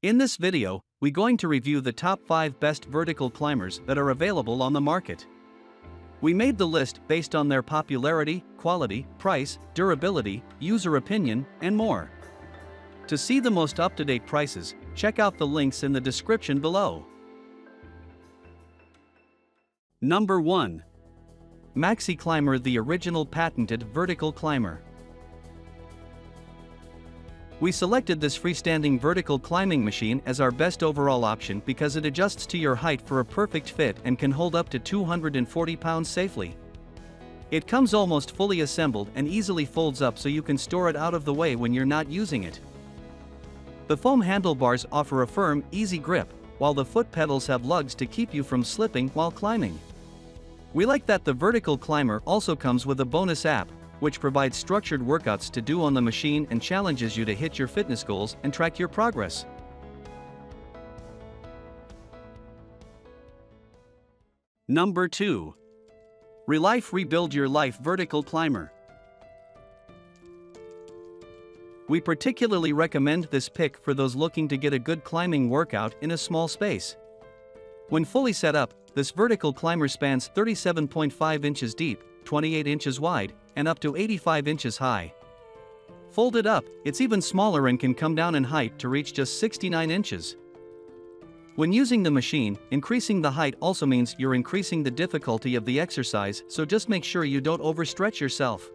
In this video, we're going to review the top 5 best vertical climbers that are available on the market. We made the list based on their popularity, quality, price, durability, user opinion, and more. To see the most up-to-date prices, check out the links in the description below. Number 1. MaxiClimber, the original patented vertical climber. We selected this freestanding vertical climbing machine as our best overall option because it adjusts to your height for a perfect fit and can hold up to 240 pounds safely. It comes almost fully assembled and easily folds up so you can store it out of the way when you're not using it. The foam handlebars offer a firm, easy grip, while the foot pedals have lugs to keep you from slipping while climbing. We like that the vertical climber also comes with a bonus app, which provides structured workouts to do on the machine and challenges you to hit your fitness goals and track your progress. Number 2. Relife Rebuild Your Life Vertical Climber. We particularly recommend this pick for those looking to get a good climbing workout in a small space. When fully set up, this vertical climber spans 37.5 inches deep, 28 inches wide, and up to 85 inches high. Folded up, it's even smaller and can come down in height to reach just 69 inches. When using the machine, increasing the height also means you're increasing the difficulty of the exercise, so just make sure you don't overstretch yourself.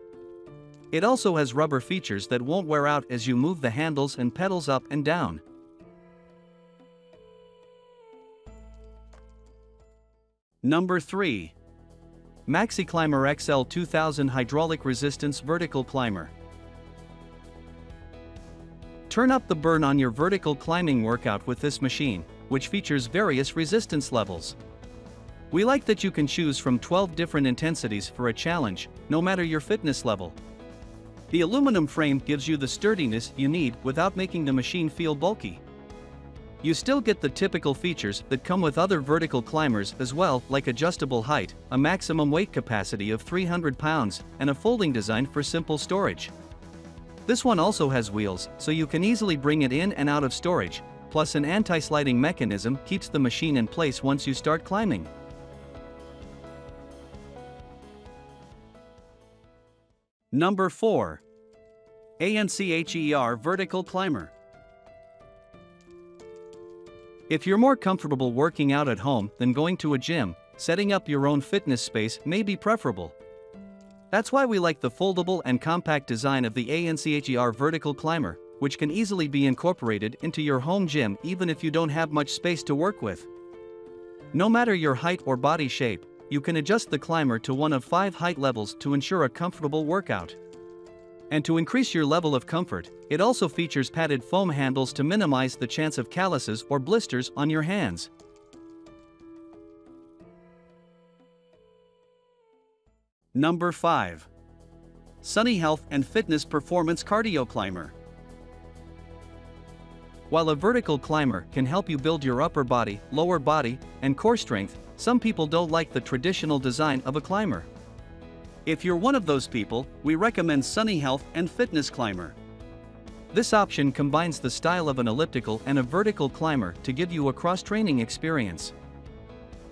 It also has rubber features that won't wear out as you move the handles and pedals up and down. Number 3. MaxiClimber XL 2000 Hydraulic Resistance Vertical Climber. Turn up the burn on your vertical climbing workout with this machine, which features various resistance levels. We like that you can choose from 12 different intensities for a challenge, no matter your fitness level. The aluminum frame gives you the sturdiness you need without making the machine feel bulky. You still get the typical features that come with other vertical climbers as well, like adjustable height, a maximum weight capacity of 300 pounds, and a folding design for simple storage. This one also has wheels, so you can easily bring it in and out of storage, plus an anti-sliding mechanism keeps the machine in place once you start climbing. Number 4. ANCHEER Vertical Climber. If you're more comfortable working out at home than going to a gym, setting up your own fitness space may be preferable. That's why we like the foldable and compact design of the ANCHEER Vertical Climber, which can easily be incorporated into your home gym even if you don't have much space to work with. No matter your height or body shape, you can adjust the climber to one of 5 height levels to ensure a comfortable workout. And to increase your level of comfort, it also features padded foam handles to minimize the chance of calluses or blisters on your hands. Number 5. Sunny Health and Fitness Performance Cardio Climber. While a vertical climber can help you build your upper body, lower body, and core strength, some people don't like the traditional design of a climber. If you're one of those people, we recommend Sunny Health and Fitness Climber. This option combines the style of an elliptical and a vertical climber to give you a cross-training experience.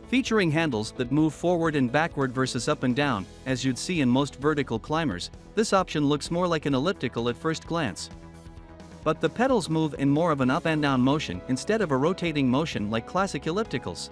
Featuring handles that move forward and backward versus up and down, as you'd see in most vertical climbers, this option looks more like an elliptical at first glance. But the pedals move in more of an up and down motion instead of a rotating motion like classic ellipticals.